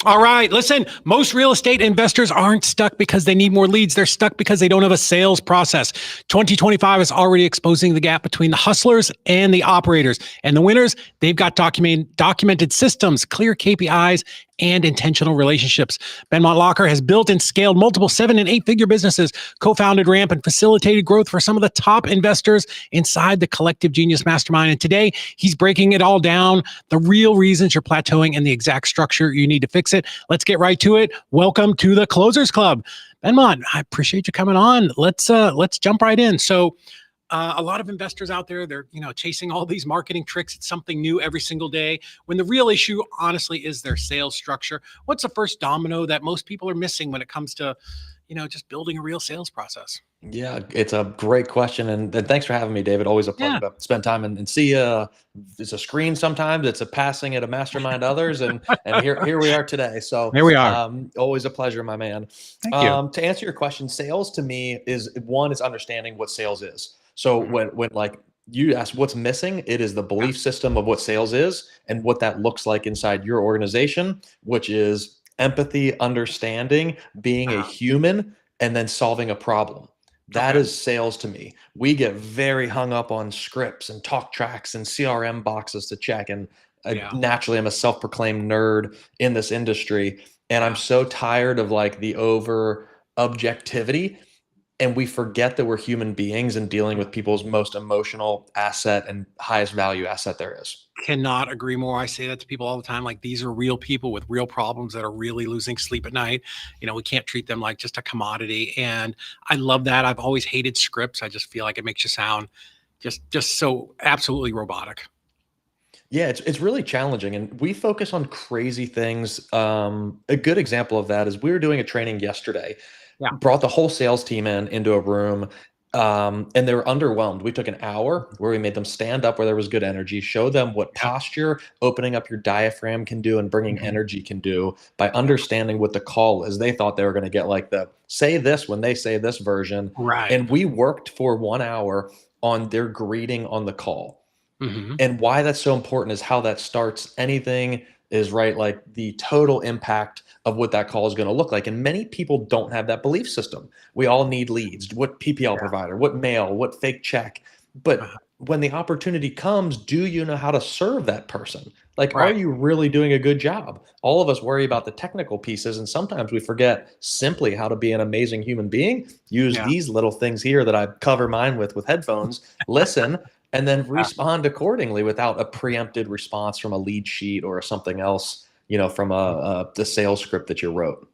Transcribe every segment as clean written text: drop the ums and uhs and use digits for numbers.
All right. Listen, most real estate investors aren't stuck because they need more leads. They're stuck because they don't have a sales process. 2025 is already exposing the gap between the hustlers and the operators. And the winners, they've got documented systems, clear KPIs, and intentional relationships. Benmont Locker has built and scaled multiple 7- and 8-figure businesses, co-founded Ramp, and facilitated growth for some of the top investors inside the Collective Genius Mastermind. And today, he's breaking it all down, the real reasons you're plateauing and the exact structure you need to fix it. Let's get right to it. Welcome to the Closers Club. Benmont, I appreciate you coming on. Let's jump right in. So, a lot of investors out there, they're chasing all these marketing tricks. It's something new every single day, when the real issue, honestly, is their sales structure. What's the first domino that most people are missing when it comes to just building a real sales process? Yeah, it's a great question. And thanks for having me, David. Always a pleasure to spend time and see it's a screen sometimes, it's a passing at a mastermind others. And here we are today. So here we are. Always a pleasure, my man. Thank you. To answer your question, sales to me is understanding what sales is. So when like you ask what's missing, it is the belief system of what sales is and what that looks like inside your organization, which is empathy, understanding, being a human, and then solving a problem. That is sales to me. We get very hung up on scripts and talk tracks and CRM boxes to check. And naturally, I'm a self-proclaimed nerd in this industry. And I'm so tired of like the over objectivity. And we forget that we're human beings and dealing with people's most emotional asset and highest value asset there is. Cannot agree more. I say that to people all the time. Like, these are real people with real problems that are really losing sleep at night. We can't treat them like just a commodity. And I love that. I've always hated scripts. I just feel like it makes you sound just so absolutely robotic. Yeah, it's really challenging, and we focus on crazy things. A good example of that is we were doing a training yesterday. Brought the whole sales team into a room, and they were underwhelmed. We took an hour where we made them stand up where there was good energy, show them what posture, opening up your diaphragm can do, and bringing energy can do by understanding what the call is. They thought they were going to get like the say this when they say this version. Right. And we worked for 1 hour on their greeting on the call. And why that's so important is how that starts anything is right. Like the total impact of what that call is going to look like. And many people don't have that belief system. We all need leads. What PPL provider, what mail, what fake check. But when the opportunity comes, do you know how to serve that person? Like, are you really doing a good job? All of us worry about the technical pieces, and sometimes we forget simply how to be an amazing human being. Use these little things here that I cover mine with headphones, listen, and then respond accordingly without a preempted response from a lead sheet or something else, from the sales script that you wrote.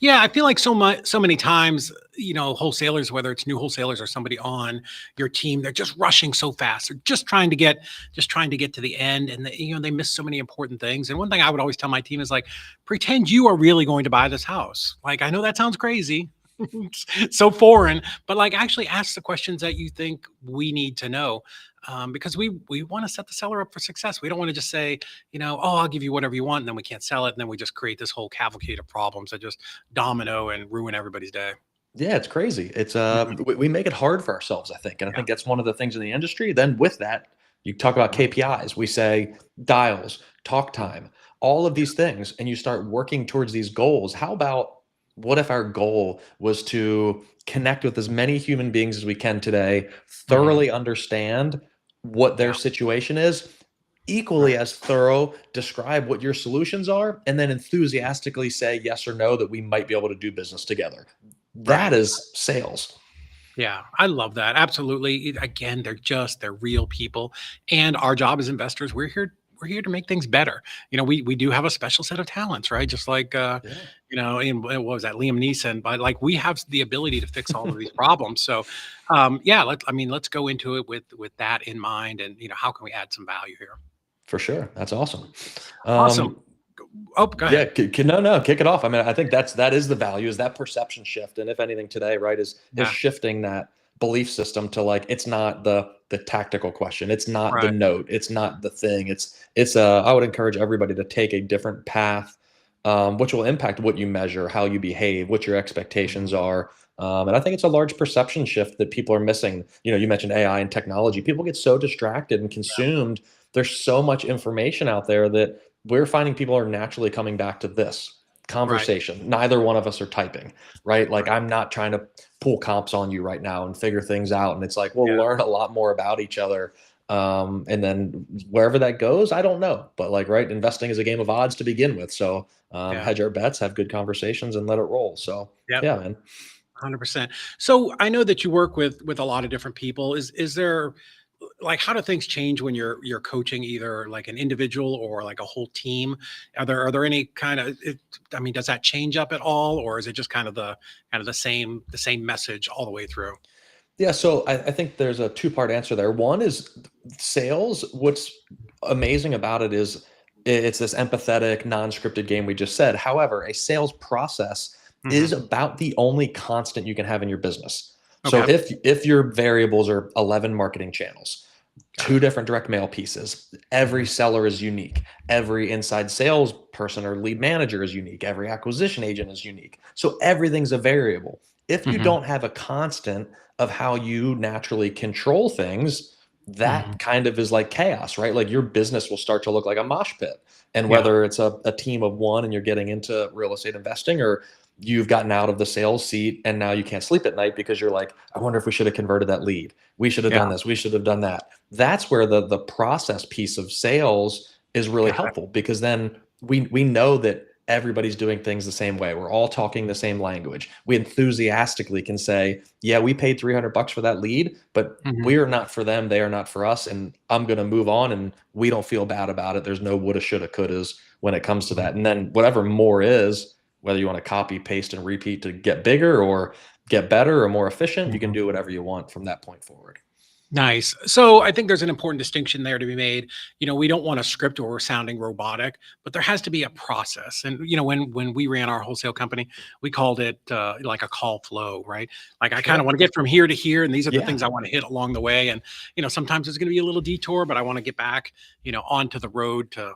Yeah, I feel like so many times, wholesalers, whether it's new wholesalers or somebody on your team, they're just rushing so fast. They're just trying to get to the end, and they miss so many important things. And one thing I would always tell my team is like, pretend you are really going to buy this house. Like, I know that sounds crazy. So foreign, but like actually ask the questions that you think we need to know, because we want to set the seller up for success. We don't want to just say, oh, I'll give you whatever you want, and then we can't sell it, and then we just create this whole cavalcade of problems that just domino and ruin everybody's day. Yeah, it's crazy. It's we make it hard for ourselves, I think, and I think that's one of the things in the industry. Then with that, you talk about KPIs. We say dials, talk time, all of these things, and you start working towards these goals. How about what if our goal was to connect with as many human beings as we can today, thoroughly understand what their situation is, equally as thorough, describe what your solutions are, and then enthusiastically say yes or no that we might be able to do business together. That is sales. Yeah, I love that. Absolutely. Again, they're real people. And our job as investors, we're we're here to make things better. We do have a special set of talents, right? Just like Yeah. what was that, Liam Neeson? But like we have the ability to fix all of these problems. So, yeah, let's go into it with that in mind, and how can we add some value here? For sure. That's awesome. Awesome. Um, Oh, go yeah, ahead. no, kick it off. I mean, I think that is the value, is that perception shift. And if anything today, right, is Yeah. shifting that belief system to, like, it's not the tactical question. It's not the Right. note. It's not the thing. It's I would encourage everybody to take a different path, which will impact what you measure, how you behave, what your expectations are. And I think it's a large perception shift that people are missing. You mentioned AI and technology. People get so distracted and consumed. There's so much information out there that we're finding people are naturally coming back to this Right. conversation. Neither one of us are typing, right? Like, Right. I'm not trying to pull comps on you right now and figure things out. And it's like, we'll Yeah. learn a lot more about each other. And then wherever that goes, I don't know. But, like, right, investing is a game of odds to begin with. So Yeah. hedge our bets, have good conversations, and let it roll. So Yep. yeah, man. 100%. So I know that you work with a lot of different people. Is there, like, how do things change when you're coaching either like an individual or like a whole team? Are there any kind of I mean, does that change up at all, or is it just kind of the same message all the way through? Yeah, so I think there's a two-part answer there. One is sales. What's amazing about it is it's this empathetic, non-scripted game we just said. However, a sales process is Hmm. about the only constant you can have in your business. So Okay. if your variables are 11 marketing channels, Got two it. different direct mail pieces, every Hmm. seller is unique, every inside sales person or lead manager is unique, every acquisition agent is unique. So everything's a variable. If you Hmm. don't have a constant of how you naturally control things, Hmm. that kind of is like chaos, right? Like, your business will start to look like a mosh pit. And Yeah. whether it's a team of one and you're getting into real estate investing, or you've gotten out of the sales seat and now you can't sleep at night because you're like, I wonder if we should have converted that lead. We should have Yeah. done this. We should have done that. That's where the process piece of sales is really Got it. helpful, because then we know that everybody's doing things the same way. We're all talking the same language. We enthusiastically can say, yeah, we paid $300 for that lead, but Hmm. we're not for them. They are not for us. And I'm going to move on, and we don't feel bad about it. There's no woulda, shoulda, couldas when it comes to that. And then whatever more is, whether you want to copy, paste, and repeat to get bigger or get better or more efficient, you can Hmm. do whatever you want from that point forward. Nice. So I think there's an important distinction there to be made. We don't want a script or we're sounding robotic, but there has to be a process. And when we ran our wholesale company, we called it like a call flow, right? Like, I kind of Sure. want to get from here to here, and these are the things Yeah. I want to hit along the way. And sometimes it's going to be a little detour, but I want to get back, onto the road to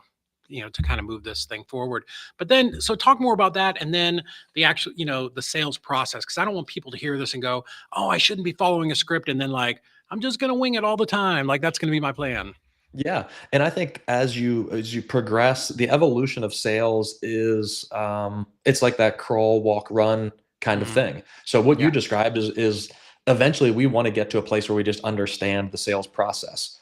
kind of move this thing forward. But then, so talk more about that, and then the actual, the sales process, because I don't want people to hear this and go, "Oh, I shouldn't be following a script," and then like, I'm just gonna wing it all the time. Like, that's gonna be my plan. Yeah, and I think as you progress, the evolution of sales is, it's like that crawl, walk, run kind of Mhm. thing. So what Yeah. you described is eventually we want to get to a place where we just understand the sales process,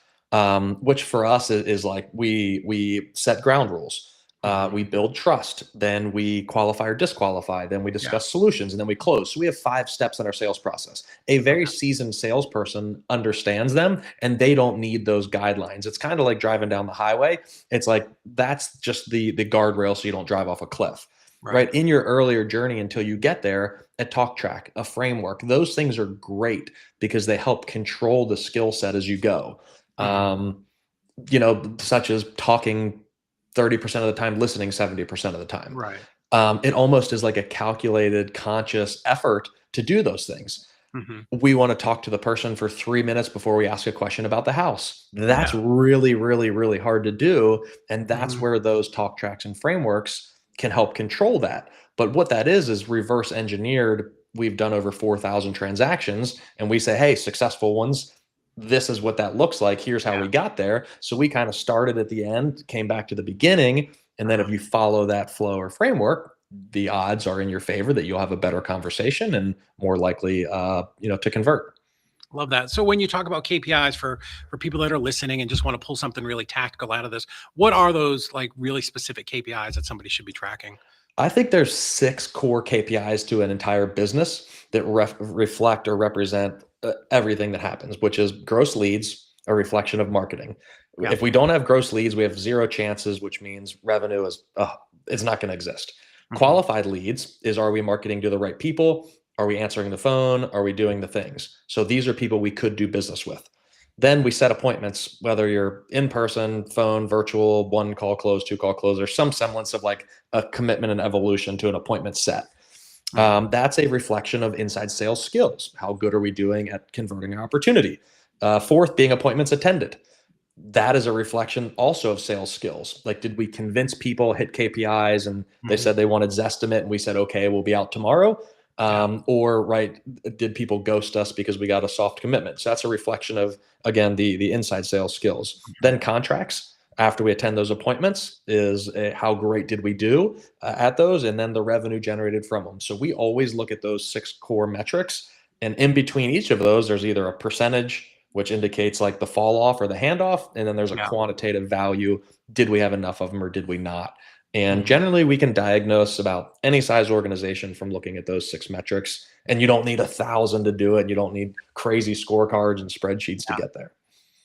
which for us is like we set ground rules. Mhm. We build trust, then we qualify or disqualify, then we Yeah. discuss solutions, and then we close. So we have 5 steps in our sales process. A very Okay. seasoned salesperson understands them, and they don't need those guidelines. It's kind of like driving down the highway. It's like, that's just the guardrail so you don't drive off a cliff. Right. Right, in your earlier journey until you get there, a talk track, a framework, those things are great because they help control the skill set as you go. Mhm. Um, such as talking 30% of the time, listening 70% of the time. Right. It almost is like a calculated, conscious effort to do those things. Mhm. We want to talk to the person for 3 minutes before we ask a question about the house. That's Yeah. really, really, really hard to do. And that's Mhm. where those talk tracks and frameworks can help control that. But what that is reverse engineered. We've done over 4,000 transactions, and we say, hey, successful ones, this is what that looks like. Here's how Yeah. we got there. So we kind of started at the end, came back to the beginning. And then Uh-huh. if you follow that flow or framework, the odds are in your favor that you'll have a better conversation and more likely, to convert. Love that. So when you talk about KPIs for people that are listening and just want to pull something really tactical out of this, what are those like really specific KPIs that somebody should be tracking? I think there's 6 core KPIs to an entire business that reflect or represent everything that happens, which is gross leads, a reflection of marketing. Yeah. If we don't have gross leads, we have zero chances, which means revenue is it's not going to exist. Qualified leads is, are we marketing to the right people? Are we answering the phone? Are we doing the things? So these are people we could do business with. Then we set appointments, whether you're in person, phone, virtual, one call close, two call close, or some semblance of like a commitment and evolution to an appointment set. That's a reflection of inside sales skills. How good are we doing at converting an opportunity? Fourth, being appointments attended. That is a reflection also of sales skills. Like, did we convince people, hit KPIs, and they said they wanted Zestimate, and we said, okay, we'll be out tomorrow? Or right, did people ghost us because we got a soft commitment? So that's a reflection of, again, the inside sales skills. Then contracts after we attend those appointments is how great did we do at those, and then the revenue generated from them. So we always look at those 6 core metrics, and in between each of those, there's either a percentage, which indicates like the fall off or the handoff, and then there's a quantitative value. Did we have enough of them or did we not? And generally, we can diagnose about any size organization from looking at those 6 metrics. And you don't need 1,000 to do it. You don't need crazy scorecards and spreadsheets to get there.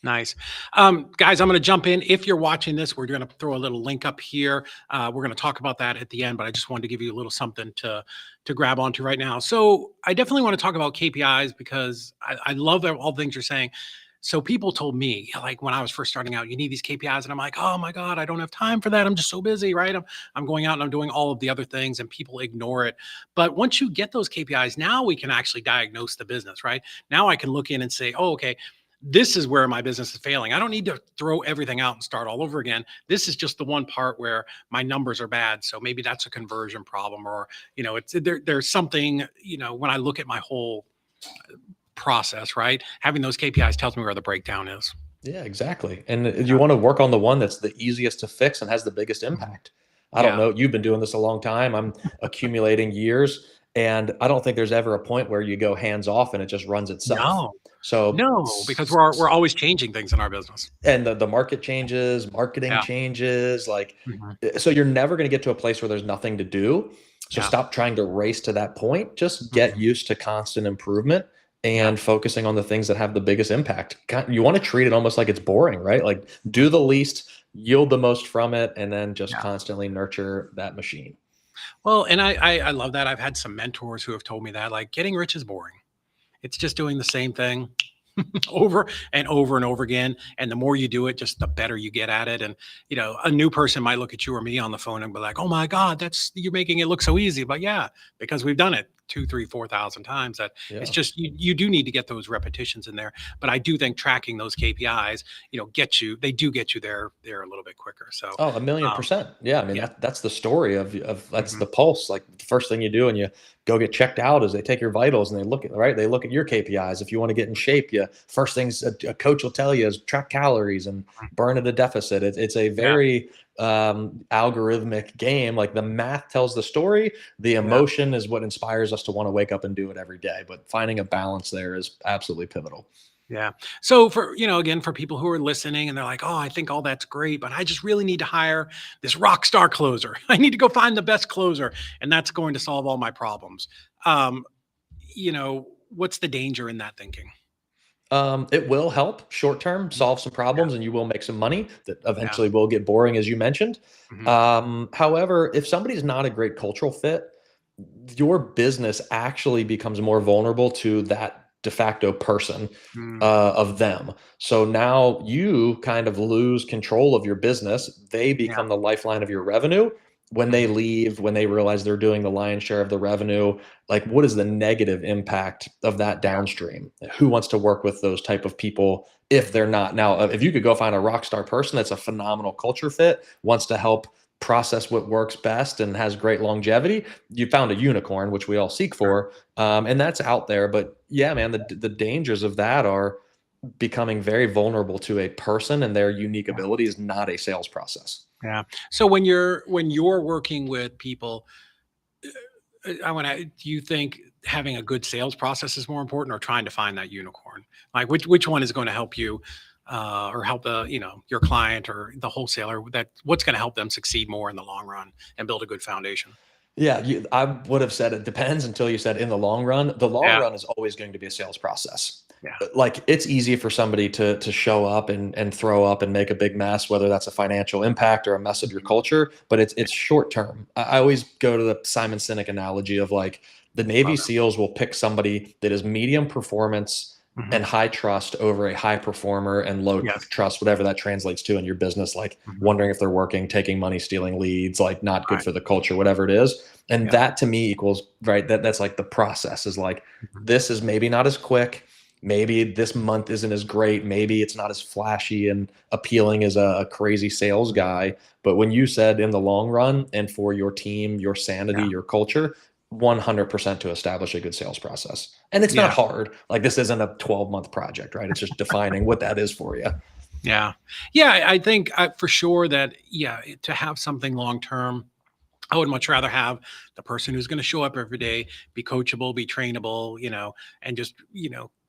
Nice. Guys, I'm going to jump in. If you're watching this, we're going to throw a little link up here. We're going to talk about that at the end, but I just wanted to give you a little something to grab onto right now. So I definitely want to talk about KPIs because I love all the things you're saying. So people told me, like when I was first starting out, you need these KPIs. And I'm like, oh my God, I don't have time for that. I'm just so busy, right? I'm going out and I'm doing all of the other things and people ignore it. But once you get those KPIs, now we can actually diagnose the business, right? Now I can look in and say, oh, okay, this is where my business is failing. I don't need to throw everything out and start all over again. This is just the one part where my numbers are bad. So maybe that's a conversion problem, or, there's something, when I look at my whole process, right? Having those KPIs tells me where the breakdown is. Yeah, exactly. And you want to work on the one that's the easiest to fix and has the biggest impact. I don't know. You've been doing this a long time. I'm accumulating years, and I don't think there's ever a point where you go hands off and it just runs itself. No, because we're always changing things in our business. And the market changes, marketing changes, so you're never going to get to a place where there's nothing to do. So stop trying to race to that point. Just get used to constant improvement and focusing on the things that have the biggest impact. You want to treat it almost like it's boring, right? Like, do the least, yield the most from it, and then just constantly nurture that machine. Well, and I love that. I've had some mentors who have told me that, like, getting rich is boring. It's just doing the same thing over and over and over again. And the more you do it, just the better you get at it. And, a new person might look at you or me on the phone and be like, oh my God, you're making it look so easy. But yeah, because we've done it 2, 3, 4,000 times, that it's just, you do need to get those repetitions in there. But I do think tracking those KPIs, they do get you there a little bit quicker. So, 1,000,000%. Yeah. I mean, that's the story of that's the pulse. Like, the first thing you do when you go get checked out is they take your vitals and they look at your KPIs. If you want to get in shape, first things a coach will tell you is track calories and burn at a deficit. It's a very algorithmic game. Like, the math tells the story, the emotion is what inspires us to want to wake up and do it every day. But finding a balance there is absolutely pivotal. Yeah. So for, again, for people who are listening and they're like, oh, I think all that's great, but I just really need to hire this rock star closer. I need to go find the best closer, and that's going to solve all my problems. What's the danger in that thinking? It will help short term solve some problems, and you will make some money that eventually will get boring, as you mentioned. However, if somebody's not a great cultural fit, your business actually becomes more vulnerable to that de facto person of them. So now you kind of lose control of your business. They become the lifeline of your revenue. When they leave, when they realize they're doing the lion's share of the revenue, like, what is the negative impact of that downstream? Who wants to work with those type of people if they're not? Now, if you could go find a rock star person that's a phenomenal culture fit, wants to help process what works best and has great longevity, you found a unicorn, which we all seek for. And that's out there. But yeah, man, the dangers of that are becoming very vulnerable to a person and their unique abilities, not a sales process. Yeah. So when you're working with people, do you think having a good sales process is more important, or trying to find that unicorn? Like, which one is going to help you, or help your client or the wholesaler? What's going to help them succeed more in the long run and build a good foundation? Yeah, I would have said it depends until you said in the long run. The long run is always going to be a sales process. Yeah. like it's easy for somebody to show up and throw up and make a big mess, whether that's a financial impact or a mess of your culture, but it's short term. I always go to the Simon Sinek analogy of like the Navy Love SEALs will pick somebody that is medium performance it. and high trust over a high performer and low Yes. trust, whatever that translates to in your business, like Mhm. wondering if they're working, taking money, stealing leads, like not good Right. for the culture, whatever it is. And Yeah. that to me equals, right, that's like the process is like, Mhm. this is maybe not as quick. Maybe this month isn't as great. Maybe it's not as flashy and appealing as a crazy sales guy. But when you said in the long run and for your team, your sanity, Yeah. your culture, 100% to establish a good sales process. And it's not Yeah. hard. Like this isn't a 12-month project, right? It's just defining what that is for you. Yeah. Yeah. I think for sure that, yeah, to have something long term, I would much rather have the person who's going to show up every day, be coachable, be trainable, and just,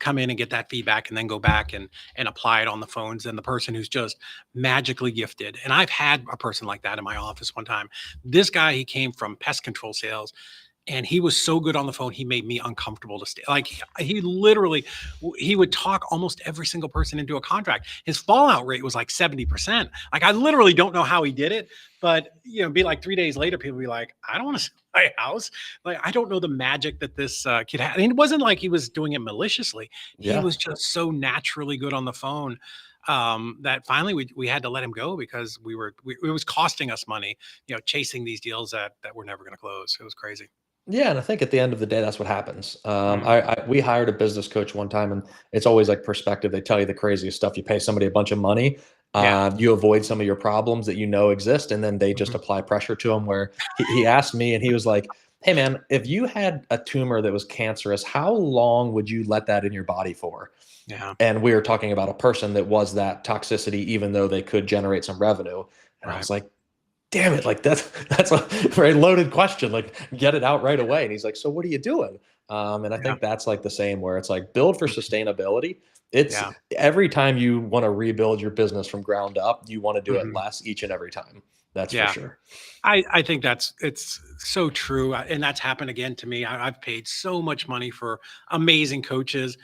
come in and get that feedback and then go back and apply it on the phones than the person who's just magically gifted. And I've had a person like that in my office one time. This guy, he came from pest control sales and he was so good on the phone he made me uncomfortable to stay. Like he literally, he would talk almost every single person into a contract. His fallout rate was like 70%. Like I literally don't know how he did it, but be like 3 days later people be like, I don't want to sell my house. Like I don't know the magic that this kid had. And it wasn't like he was doing it maliciously. He Yeah. was just so naturally good on the phone that finally we had to let him go because it was costing us money, chasing these deals that were never going to close. It was crazy. Yeah, and I think at the end of the day, that's what happens. Mhm. We hired a business coach one time, and it's always like perspective. They tell you the craziest stuff. You pay somebody a bunch of money, Yeah. you avoid some of your problems that you know exist, and then they just Mhm. apply pressure to them. Where he asked me, and he was like, "Hey, man, if you had a tumor that was cancerous, how long would you let that in your body for?" Yeah. And we were talking about a person that was that toxicity, even though they could generate some revenue. And I Right. was like, damn it, like that's a very loaded question. Like, get it out right away. And he's like, so what are you doing? And I Yeah. think that's like the same where it's like build for Mhm. sustainability. It's Yeah. every time you want to rebuild your business from ground up, you want to do it Mhm. less each and every time. That's for Yeah. sure. I think it's so true. And that's happened again to me. I've paid so much money for amazing coaches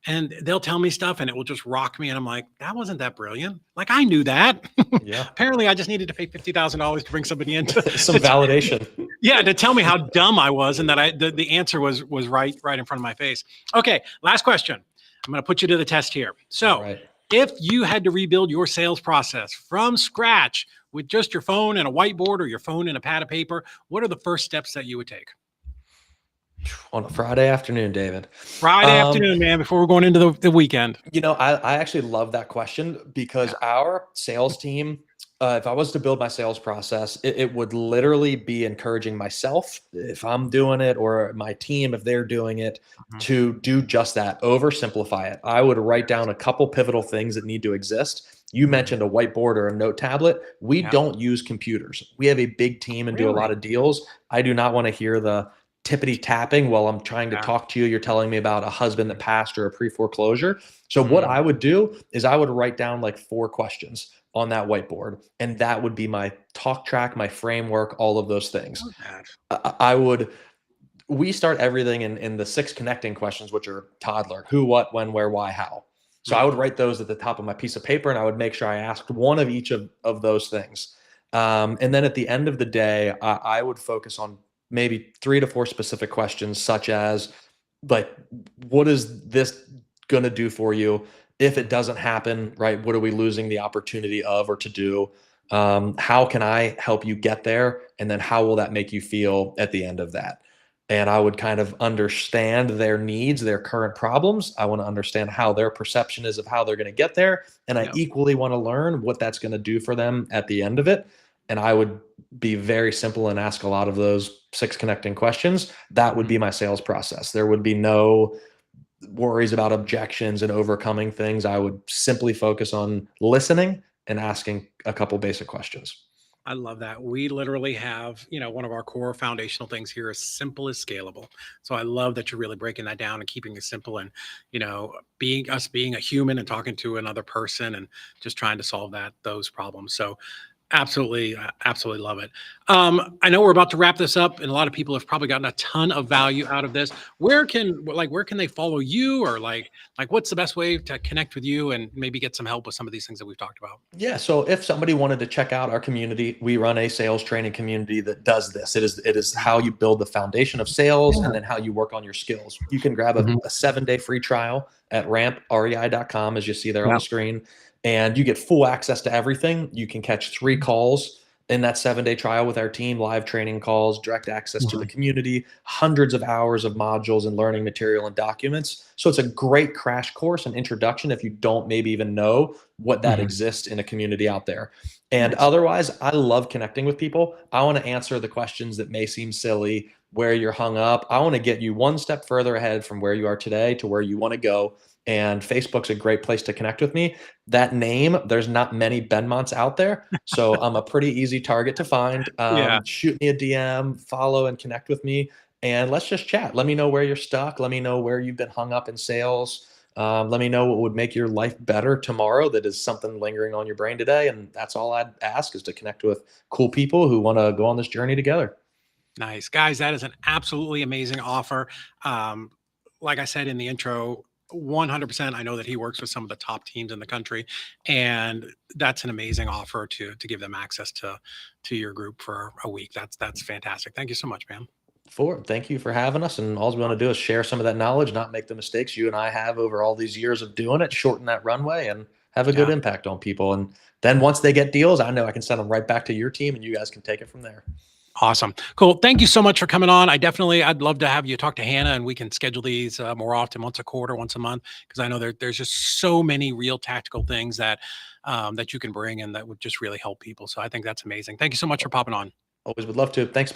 and they'll tell me stuff and it will just rock me. And I'm like, that wasn't that brilliant. Like I knew that. Yeah. Apparently I just needed to pay $50,000 to bring somebody in to, Some validation. yeah, to tell me how dumb I was and that the answer was right in front of my face. Okay, last question. I'm going to put you to the test here. All So, right. if you had to rebuild your sales process from scratch with just your phone and a whiteboard or your phone and a pad of paper, what are the first steps that you would take? On a Friday afternoon, David. Friday Um, afternoon, man, before we're going into the weekend. I actually love that question because Yeah. our sales team, if I was to build my sales process, it would literally be encouraging myself, if I'm doing it, or my team, if they're doing it, Mhm. to do just that, oversimplify it. I would write down a couple pivotal things that need to exist. You Mhm. mentioned a whiteboard or a note tablet. We Yeah. don't use computers. We have a big team and do a lot Really? of deals. I do not want to hear the tippity tapping while I'm trying to Yeah. talk to you. You're telling me about a husband that Mhm. passed or a pre foreclosure. So what Mm. I would do is I would write down like 4 questions on that whiteboard, and that would be my talk track, my framework, all of those things. Love that. I would we start everything in the 6 connecting questions, which are toddler: who, what, when, where, why, how. So I Mm. would write those at the top of my piece of paper, and I would make sure I asked one of each of those things. And then at the end of the day, I would focus on maybe 3 to 4 specific questions, such as like, what is this going to do for you? If it doesn't happen, right? What are we losing the opportunity of or to do? How can I help you get there? And then how will that make you feel at the end of that? And I would kind of understand their needs, their current problems. I want to understand how their perception is of how they're going to get there. And I Yep. equally want to learn what that's going to do for them at the end of it. And I would be very simple and ask a lot of those 6 connecting questions. That would Mhm. be my sales process. There would be no worries about objections and overcoming things. I would simply focus on listening and asking a couple basic questions. I love that. We literally have, one of our core foundational things here is simple is scalable. So I love that you're really breaking that down and keeping it simple and, being a human and talking to another person and just trying to solve those problems. So Absolutely. Absolutely love it. I know we're about to wrap this up, and a lot of people have probably gotten a ton of value out of this. Where can they follow you, or what's the best way to connect with you and maybe get some help with some of these things that we've talked about? Yeah, so if somebody wanted to check out our community, we run a sales training community that does this. It is how you build the foundation of sales and then how you work on your skills. You can grab Mhm. a 7-day free trial at ramprei.com, as you see there on Yeah. the screen, and you get full access to everything. You can catch 3 calls in that 7-day trial with our team, live training calls, direct access to the Mhm. community, hundreds of hours of modules and learning material and documents. So it's a great crash course and introduction if you don't maybe even know what that Mhm. exists in a community out there. And Nice. otherwise, I love connecting with people. I want to answer the questions that may seem silly, where you're hung up. I want to get you one step further ahead from where you are today to where you want to go. And Facebook's a great place to connect with me. That name, there's not many Benmonts out there. So I'm a pretty easy target to find. Yeah. Shoot me a DM, follow and connect with me. And let's just chat. Let me know where you're stuck. Let me know where you've been hung up in sales. Let me know what would make your life better tomorrow that is something lingering on your brain today. And that's all I'd ask, is to connect with cool people who want to go on this journey together. Nice. Guys, that is an absolutely amazing offer. Um, like I said in the intro, 100%. I know that he works with some of the top teams in the country, and that's an amazing offer to give them access to your group for a week. That's fantastic. Thank you so much, man. Thank you for having us. And all we want to do is share some of that knowledge, not make the mistakes you and I have over all these years of doing it, shorten that runway and have a good Yeah. impact on people. And then once they get deals, I know I can send them right back to your team and you guys can take it from there. Awesome. Cool. Thank you so much for coming on. I'd love to have you talk to Hannah, and we can schedule these more often, once a quarter, once a month, because I know there's just so many real tactical things that you can bring and that would just really help people. So I think that's amazing. Thank you so much for popping on. Always would love to. Thanks, man.